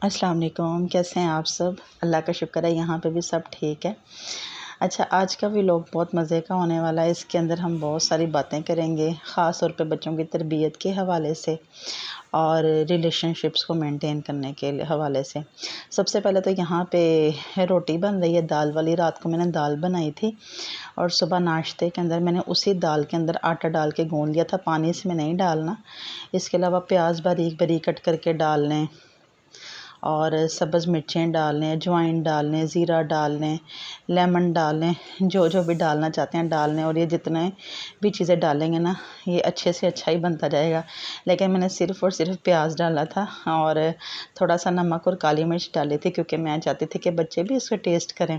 अस्सलाम वालेकुम। कैसे हैं आप सब? अल्लाह का शुक्र है यहाँ पे भी सब ठीक है। अच्छा, आज का व्लॉग बहुत मज़े का होने वाला है। इसके अंदर हम बहुत सारी बातें करेंगे, ख़ास तौर पे बच्चों की तरबियत के हवाले से और रिलेशनशिप्स को मेंटेन करने के हवाले से। सबसे पहले तो यहाँ पे रोटी बन रही है दाल वाली। रात को मैंने दाल बनाई थी और सुबह नाश्ते के अंदर मैंने उसी दाल के अंदर आटा डाल के गूँध लिया था। पानी इसमें नहीं डालना। इसके अलावा प्याज बारीक बारीक कट करके डाल लें और सब्ज़ मिर्चें डाल लें, अजवाइन डाल लें, ज़ीरा डाल लें, लेमन डाल लें, जो जो भी डालना चाहते हैं डाल लें। और ये जितने भी चीज़ें डालेंगे ना, ये अच्छे से अच्छा ही बनता जाएगा। लेकिन मैंने सिर्फ़ और सिर्फ प्याज डाला था और थोड़ा सा नमक और काली मिर्च डाली थी, क्योंकि मैं चाहती थी कि बच्चे भी इसको टेस्ट करें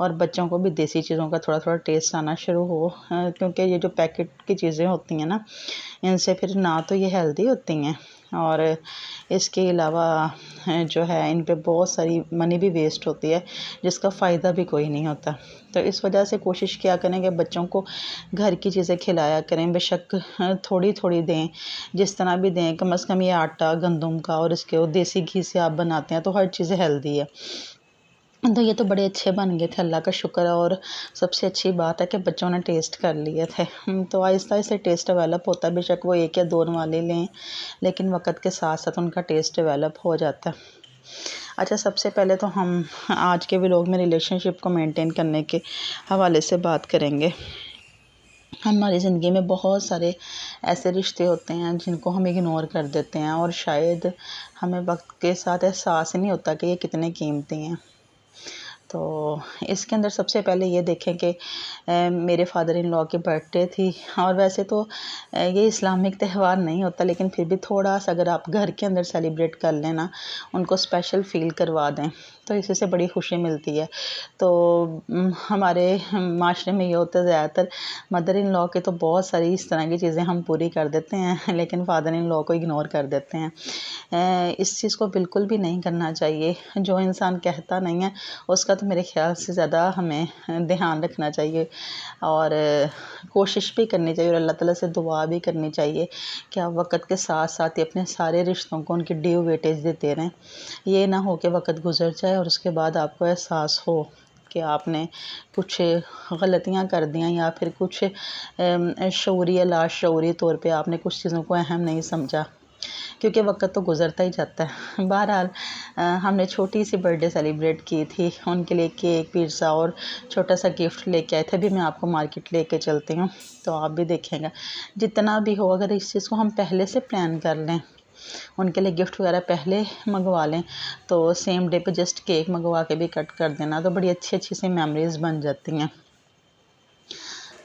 और बच्चों को भी देसी चीज़ों का थोड़ा थोड़ा टेस्ट आना शुरू हो। क्योंकि ये जो पैकेट की चीज़ें होती हैं ना, इनसे फिर ना तो ये हेल्दी होती हैं और इसके अलावा जो है इन पे बहुत सारी मनी भी वेस्ट होती है, जिसका फ़ायदा भी कोई नहीं होता। तो इस वजह से कोशिश किया करें कि बच्चों को घर की चीज़ें खिलाया करें। बेशक थोड़ी थोड़ी दें, जिस तरह भी दें। कम से कम ये आटा गंदम का और इसके वो देसी घी से आप बनाते हैं तो हर चीज़ हेल्दी है। तो ये तो बड़े अच्छे बन गए थे, अल्लाह का शुक्र है। और सबसे अच्छी बात है कि बच्चों ने टेस्ट कर लिए थे। तो आहिस्ता आहिस्ता टेस्ट डेवलप होता है। बेशक वो 1 या 2 वाले लें, लेकिन वक़्त के साथ साथ उनका टेस्ट डेवलप हो जाता है। अच्छा, सबसे पहले तो हम आज के व्लॉग में रिलेशनशिप को मेंटेन करने के हवाले से बात करेंगे। हमारी ज़िंदगी में बहुत सारे ऐसे रिश्ते होते हैं जिनको हम इग्नोर कर देते हैं और शायद हमें वक्त के साथ एहसास ही नहीं होता कि ये कितने कीमती हैं। तो इसके अंदर सबसे पहले ये देखें कि मेरे फादर इन लॉ की बर्थडे थी। और वैसे तो ये इस्लामिक त्यौहार नहीं होता, लेकिन फिर भी थोड़ा सा अगर आप घर के अंदर सेलिब्रेट कर लें ना, उनको स्पेशल फ़ील करवा दें, तो इसी से बड़ी खुशी मिलती है। तो हमारे माशरे में ये होता है, ज़्यादातर मदर इन लॉ के तो बहुत सारी इस तरह की चीज़ें हम पूरी कर देते हैं, लेकिन फादर इन लॉ को इग्नोर कर देते हैं। इस चीज़ को बिल्कुल भी नहीं करना चाहिए। जो इंसान कहता नहीं है उसका तो मेरे ख़्याल से ज़्यादा हमें ध्यान रखना चाहिए और कोशिश भी करनी चाहिए और अल्लाह ताला से दुआ भी करनी चाहिए कि आप वक़्त के साथ साथ ही अपने सारे रिश्तों को उनकी ड्यू वेटेज देते रहें। ये ना हो कि वक़्त गुज़र जाए और उसके बाद आपको एहसास हो कि आपने कुछ गलतियाँ कर दियाँ या फिर कुछ शऊरी या लाशऊरी तौर पे आपने कुछ चीज़ों को अहम नहीं समझा, क्योंकि वक़्त तो गुज़रता ही जाता है। बहरहाल हमने छोटी सी बर्थडे सेलिब्रेट की थी। उनके लिए केक, पिज़्ज़ा और छोटा सा गिफ्ट लेके आए थे। अभी मैं आपको मार्केट लेके चलती हूँ, तो आप भी देखेंगे। जितना भी हो, अगर इस चीज़ को हम पहले से प्लान कर लें, उनके लिए गिफ्ट वगैरह पहले मंगवा लें, तो सेम डे पे जस्ट केक मंगवा के भी कट कर देना, तो बड़ी अच्छी अच्छी सी मेमोरीज़ बन जाती हैं।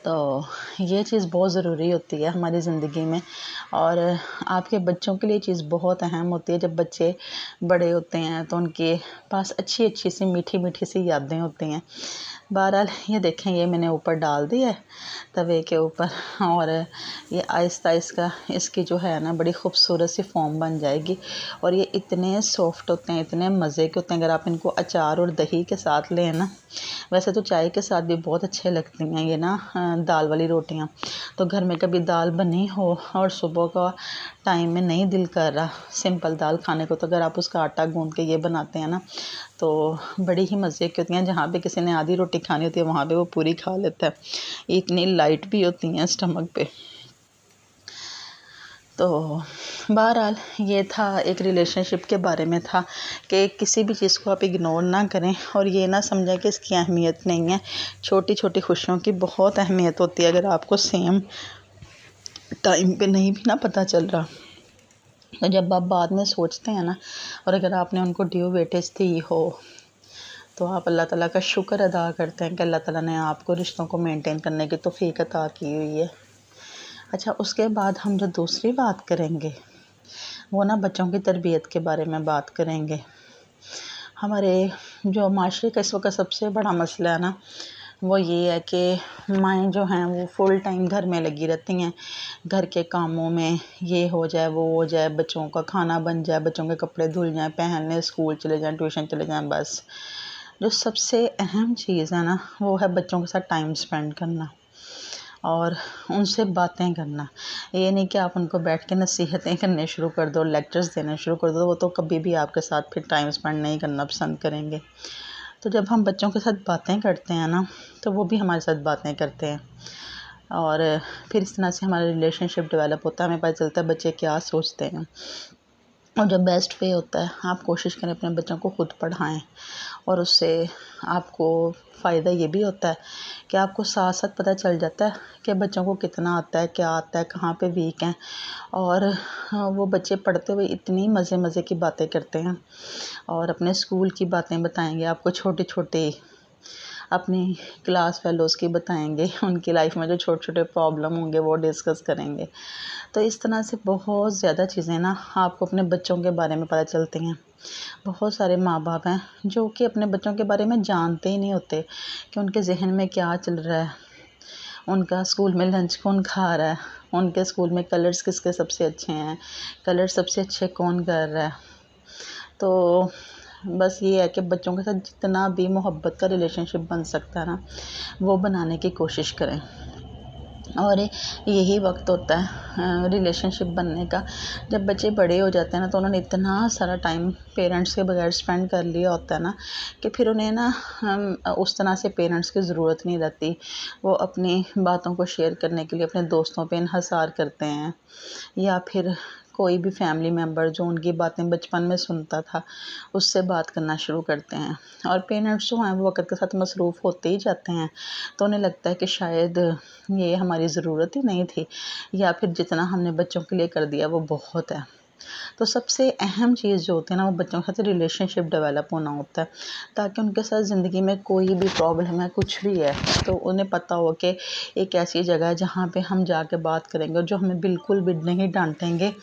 तो ये चीज़ बहुत ज़रूरी होती है हमारी ज़िंदगी में और आपके बच्चों के लिए चीज़ बहुत अहम होती है। जब बच्चे बड़े होते हैं तो उनके पास अच्छी अच्छी सी मीठी मीठी सी यादें होती हैं। बहरहाल ये देखें, ये मैंने ऊपर डाल दिया है तवे के ऊपर और ये आहिस्ता आहिस्ता इसकी जो है ना बड़ी ख़ूबसूरत सी फॉर्म बन जाएगी। और ये इतने सॉफ्ट होते हैं, इतने मज़े के होते हैं। अगर आप इनको अचार और दही के साथ लें ना, वैसे तो चाय के साथ भी बहुत अच्छे लगती हैं ये ना दाल वाली रोटियां। तो घर में कभी दाल बनी हो और सुबह का टाइम में नहीं दिल कर रहा सिंपल दाल खाने को, तो अगर आप उसका आटा गूंद के ये बनाते हैं ना, तो बड़ी ही मज़े की होती हैं। जहाँ पे किसी ने आधी रोटी खानी होती है वहाँ पे वो पूरी खा लेता है। इतनी लाइट भी होती हैं स्टमक पे। तो बहरहाल ये था, एक रिलेशनशिप के बारे में था कि किसी भी चीज़ को आप इग्नोर ना करें और ये ना समझें कि इसकी अहमियत नहीं है। छोटी छोटी खुशियों की बहुत अहमियत होती है। अगर आपको सेम टाइम पे नहीं भी ना पता चल रहा, तो जब आप बाद में सोचते हैं ना, और अगर आपने उनको ड्यू वेटेज दी हो, तो आप अल्लाह ताला का शुक्र अदा करते हैं कि अल्लाह ताला ने आपको रिश्तों को मेंटेन करने की तौफीक अता की हुई है। अच्छा, उसके बाद हम जो दूसरी बात करेंगे वो ना बच्चों की तरबियत के बारे में बात करेंगे। हमारे जो माशरे का इस वक्त सबसे बड़ा मसला है ना, वो ये है कि माएँ जो हैं वो फुल टाइम घर में लगी रहती हैं, घर के कामों में। ये हो जाए, वो हो जाए, बच्चों का खाना बन जाए, बच्चों के कपड़े धुल जाएँ, पहन लें, स्कूल चले जाएँ, ट्यूशन चले जाएँ। बस जो सबसे अहम चीज़ है ना, वो है बच्चों के साथ टाइम स्पेंड करना। और उनसे बातें करना। ये नहीं कि आप उनको बैठ के नसीहतें करने शुरू कर दो, लेक्चर्स देने शुरू कर दो, वो तो कभी भी आपके साथ फिर टाइम स्पेंड नहीं करना पसंद करेंगे। तो जब हम बच्चों के साथ बातें करते हैं ना, तो वो भी हमारे साथ बातें करते हैं, और फिर इस तरह से हमारा रिलेशनशिप डेवलप होता है, हमें पता चलता है बच्चे क्या सोचते हैं। और जो बेस्ट वे होता है, आप कोशिश करें अपने बच्चों को खुद पढ़ाएं, और उससे आपको फ़ायदा ये भी होता है कि आपको साथ साथ पता चल जाता है कि बच्चों को कितना आता है, क्या आता है, कहाँ पे वीक हैं। और वो बच्चे पढ़ते हुए इतनी मज़े मज़े की बातें करते हैं, और अपने स्कूल की बातें बताएंगे आपको, छोटे छोटे अपनी क्लास फेलोज़ की बताएंगे, उनकी लाइफ में जो छोटे छोटे प्रॉब्लम होंगे वो डिस्कस करेंगे। तो इस तरह से बहुत ज़्यादा चीज़ें ना आपको अपने बच्चों के बारे में पता चलती हैं। बहुत सारे माँ बाप हैं जो कि अपने बच्चों के बारे में जानते ही नहीं होते कि उनके ज़हन में क्या चल रहा है, उनका स्कूल में लंच कौन खा रहा है, उनके स्कूल में कलर्स किसके सबसे अच्छे हैं, कलर सबसे अच्छे कौन कर रहा है। तो बस ये है कि बच्चों के साथ जितना भी मोहब्बत का रिलेशनशिप बन सकता है ना, वो बनाने की कोशिश करें। और यही वक्त होता है रिलेशनशिप बनने का, जब बच्चे बड़े हो जाते हैं ना, तो उन्होंने इतना सारा टाइम पेरेंट्स के बगैर स्पेंड कर लिया होता है ना, कि फिर उन्हें ना उस तरह से पेरेंट्स की ज़रूरत नहीं रहती। वो अपनी बातों को शेयर करने के लिए अपने दोस्तों पे इन्हसार करते हैं, या फिर कोई भी फैमिली मेम्बर जो उनकी बातें बचपन में सुनता था, उससे बात करना शुरू करते हैं। और पेरेंट्स जो हैं वो वक़्त के साथ मसरूफ़ होते ही जाते हैं, तो उन्हें लगता है कि शायद ये हमारी ज़रूरत ही नहीं थी, या फिर जितना हमने बच्चों के लिए कर दिया वो बहुत है। तो सबसे अहम चीज़ जो होती है ना, वो बच्चों के साथ रिलेशनशिप डेवलप होना होता है, ताकि उनके साथ ज़िंदगी में कोई भी प्रॉब्लम है, कुछ भी है, तो उन्हें पता हो कि एक ऐसी जगह है जहाँ पे हम जाके बात करेंगे, और जो हमें बिल्कुल भी नहीं डांटेंगे,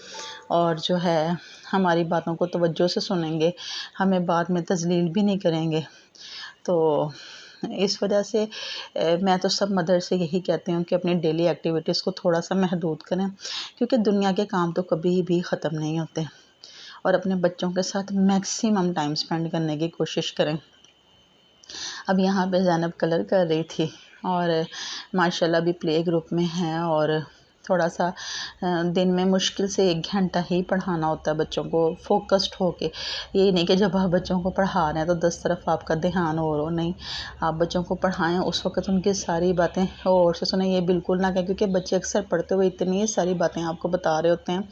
और जो है हमारी बातों को तवज्जो से सुनेंगे, हमें बाद में तज़लील भी नहीं करेंगे। तो इस वजह से मैं तो सब मदर से यही कहती हूँ कि अपनी डेली एक्टिविटीज़ को थोड़ा सा महदूद करें, क्योंकि दुनिया के काम तो कभी भी ख़त्म नहीं होते, और अपने बच्चों के साथ मैक्सिमम टाइम स्पेंड करने की कोशिश करें। अब यहाँ पे ज़ैनब कलर कर रही थी, और माशाल्लाह अभी प्ले ग्रुप में है, और थोड़ा सा दिन में मुश्किल से 1 घंटा ही पढ़ाना होता है बच्चों को, फ़ोकस्ड होके। ये नहीं कि जब आप बच्चों को पढ़ा रहे हैं तो 10 तरफ आपका ध्यान और हो, नहीं, आप बच्चों को पढ़ाएं, उस वक्त उनकी सारी बातें और से सुने, ये बिल्कुल ना कहें, क्योंकि बच्चे अक्सर पढ़ते हुए इतनी सारी बातें आपको बता रहे होते हैं,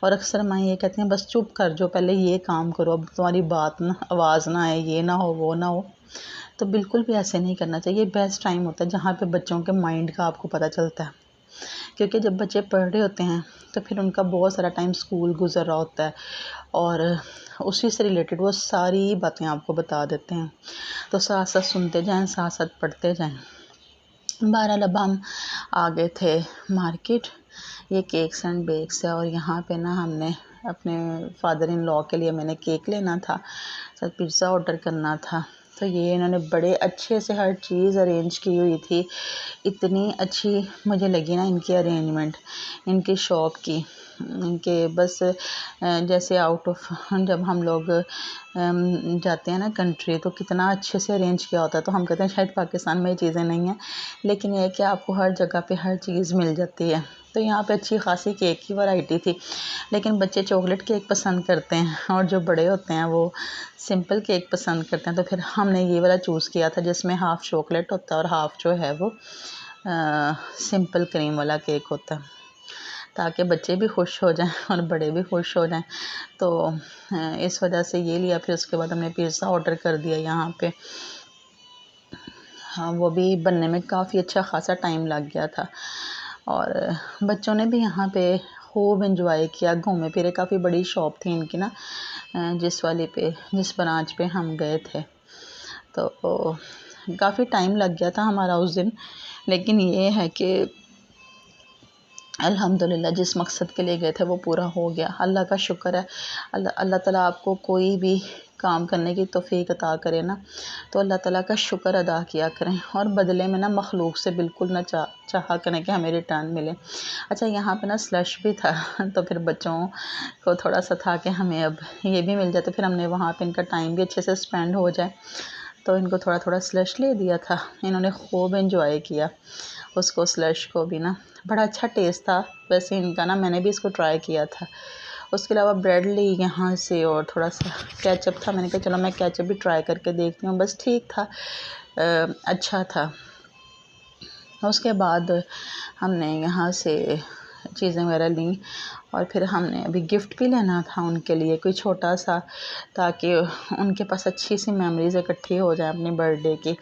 और अक्सर माँ ये कहती हैं बस चुप कर जो, पहले ये काम करो, अब तुम्हारी बात ना आवाज़ ना आए, ये ना हो, वो ना हो। तो बिल्कुल भी ऐसे नहीं करना चाहिए। बेस्ट टाइम होता है जहाँ पे बच्चों के माइंड का आपको पता चलता है, क्योंकि जब बच्चे पढ़ रहे होते हैं तो फिर उनका बहुत सारा टाइम स्कूल गुजर रहा होता है, और उसी से रिलेटेड वो सारी बातें आपको बता देते हैं। तो साथ साथ सुनते जाएं, साथ साथ पढ़ते जाएं। बहरहाल अब हम आ गए थे मार्केट, ये केक्स एंड बेक्स है, और यहाँ पे ना हमने अपने फादर इन लॉ के लिए मैंने केक लेना था, साथ पिज़्ज़ा ऑर्डर करना था। तो ये इन्होंने बड़े अच्छे से हर चीज़ अरेंज की हुई थी, इतनी अच्छी मुझे लगी ना इनकी अरेंजमेंट, इनकी शॉप की, इनके बस जैसे आउट ऑफ जब हम लोग जाते हैं ना कंट्री, तो कितना अच्छे से अरेंज किया होता है, तो हम कहते हैं शायद पाकिस्तान में ये चीज़ें नहीं हैं, लेकिन ये है कि आपको हर जगह पे हर चीज़ मिल जाती है। तो यहाँ पे अच्छी खासी केक की वैरायटी थी, लेकिन बच्चे चॉकलेट केक पसंद करते हैं, और जो बड़े होते हैं वो सिंपल केक पसंद करते हैं। तो फिर हमने ये वाला चूज़ किया था जिसमें हाफ़ चॉकलेट होता है और हाफ़ जो है वो सिंपल क्रीम वाला केक होता है, ताकि बच्चे भी खुश हो जाएं और बड़े भी खुश हो जाएं। तो इस वजह से ये लिया। फिर उसके बाद हमने पिज़्ज़ा ऑर्डर कर दिया यहाँ पे। हाँ, वो भी बनने में काफ़ी अच्छा खासा टाइम लग गया था, और बच्चों ने भी यहाँ पे खूब एंजॉय किया, घूमे फिरे। काफ़ी बड़ी शॉप थी इनकी ना, जिस ब्रांच पे हम गए थे। तो काफ़ी टाइम लग गया था हमारा उस दिन, लेकिन ये है कि अल्हम्दुलिल्लाह जिस मकसद के लिए गए थे वो पूरा हो गया। अल्लाह का शुक्र है। अल्लाह ताला आपको कोई भी काम करने की तौफीक अता करे ना, तो अल्लाह ताला का शुक्र अदा किया करें, और बदले में ना मखलूक से बिल्कुल ना चाहा करें कि हमें रिटर्न मिले। अच्छा, यहाँ पे ना स्लश भी था तो फिर बच्चों को थोड़ा सा था कि हमें अब ये भी मिल जाए, तो फिर हमने वहाँ पे इनका टाइम भी अच्छे से स्पेंड हो जाए। तो तो इनको थोड़ा थोड़ा स्लश ले दिया था। इन्होंने खूब एंजॉय किया उसको, स्लश को भी ना। बड़ा अच्छा टेस्ट था वैसे इनका ना, मैंने भी इसको ट्राई किया था। उसके अलावा ब्रेड ली यहाँ से और थोड़ा सा केचप था। मैंने कहा चलो मैं केचप भी ट्राई करके देखती हूँ। बस ठीक था, अच्छा था। उसके बाद हमने यहाँ से चीज़ें वगैरह ली और फिर हमने अभी गिफ्ट भी लेना था उनके लिए, कोई छोटा सा, ताकि उनके पास अच्छी सी मेमोरीज इकट्ठी हो जाए अपनी बर्थडे की।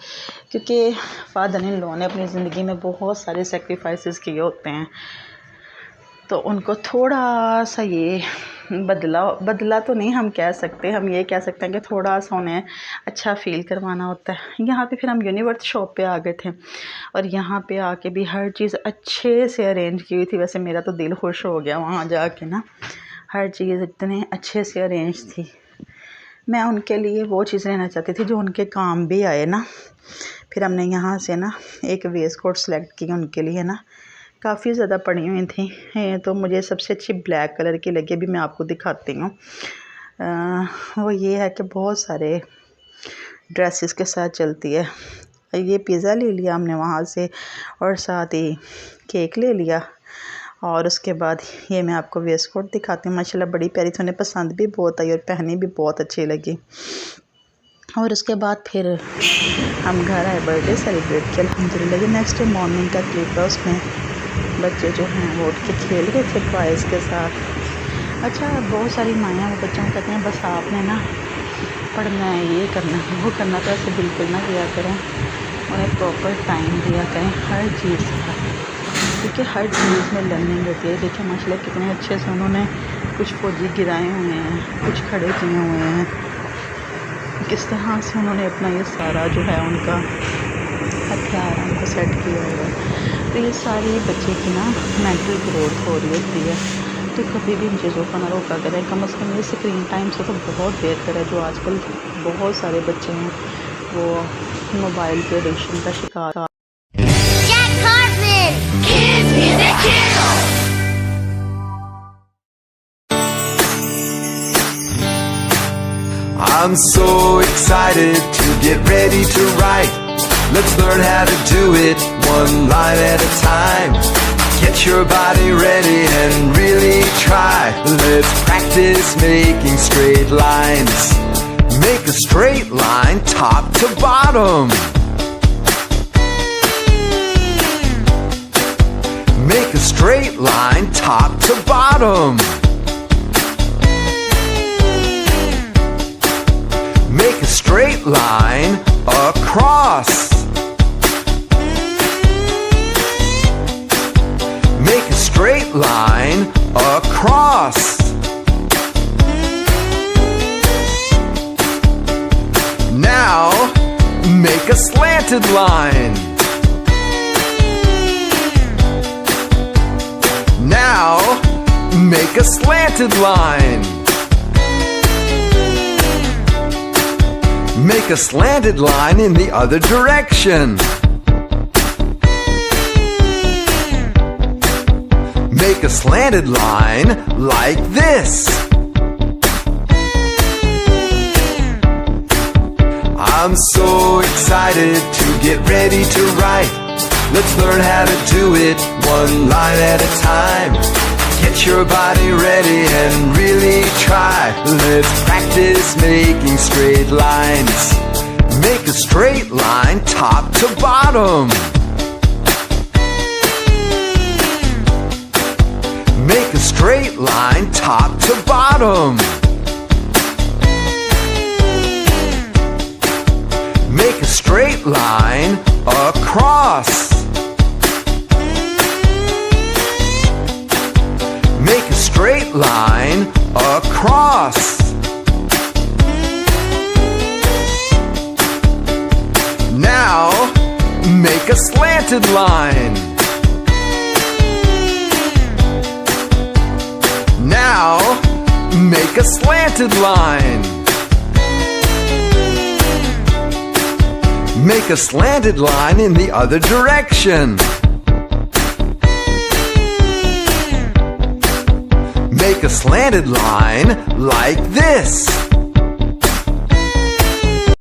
क्योंकि फादर इन लॉ ने अपनी ज़िंदगी में बहुत सारे सेक्रीफाइसेस किए होते हैं, तो उनको थोड़ा सा ये बदला तो नहीं हम कह सकते, हम ये कह सकते हैं कि थोड़ा सा उन्हें अच्छा फ़ील करवाना होता है। यहाँ पे फिर हम यूनिवर्स शॉप पे आ गए थे और यहाँ पे आके भी हर चीज़ अच्छे से अरेंज की हुई थी। वैसे मेरा तो दिल खुश हो गया वहाँ जाके ना, हर चीज़ इतने अच्छे से अरेंज थी। मैं उनके लिए वो चीज़ लेना चाहती थी जो उनके काम भी आए ना। फिर हमने यहाँ से ना एक वेस्ट कोट सेलेक्ट की उनके लिए ना, काफ़ी ज़्यादा पड़ी हुई थी, तो मुझे सबसे अच्छी ब्लैक कलर की लगी। अभी मैं आपको दिखाती हूँ। वो ये है कि बहुत सारे ड्रेसेस के साथ चलती है। ये पिज़्ज़ा ले लिया हमने वहाँ से और साथ ही केक ले लिया। और उसके बाद ये मैं आपको वेस्ट कोट दिखाती हूँ। माशाल्लाह बड़ी प्यारी थी, उन्हें पसंद भी बहुत आई और पहनी भी बहुत अच्छी लगी। और उसके बाद फिर हम घर आए, बर्थडे सेलिब्रेट किया अल्हम्दुलिल्लाह। ये नेक्स्ट डे मॉर्निंग का क्लिप है, उसमें बच्चे जो हैं वो उठ के खेल रहे थे टॉयज़ के साथ। अच्छा, बहुत सारी माएँ वो बच्चों को कहते हैं बस आपने ना पढ़ना है, ये करना है, वो करना, तो ऐसे बिल्कुल ना किया करें। उन्हें प्रॉपर टाइम दिया करें हर चीज़ का, क्योंकि हर चीज़ में लर्निंग होती है। देखिए माशाल्लाह कितने अच्छे से उन्होंने कुछ फौजी गिराए हुए हैं, कुछ खड़े किए हुए हैं, किस तरह से उन्होंने अपना ये सारा जो है उनका हथियार उनको सेट किया हुआ है। तो ये सारी बच्चे की ना मेंटल ग्रोथ हो रही होती है। तो कभी भी इन चीज़ों को ना रोका करें। कम से कम ये स्क्रीन टाइम से तो बहुत बेहतर है। जो आजकल बहुत सारे बच्चे हैं वो मोबाइल के एडिक्शन का शिकार। I'm so excited to get ready to write. Let's learn how to do it one line at a time. Get your body ready and really try. Let's practice making straight lines. Make a straight line top to bottom. Make a straight line top to bottom. Make a straight line across. Make a straight line across. Now make a slanted line. Now make a slanted line. Make a slanted line in the other direction. Make a slanted line like this. I'm so excited to get ready to write. Let's learn how to do it one line at a time. Get your body ready and really try. Let's practice making straight lines. Make a straight line top to bottom. Make a straight line top to bottom. Make a straight line across. Make a straight line across. Now make a slanted line. Now make a slanted line. Make a slanted line in the other direction. Make a slanted line like this.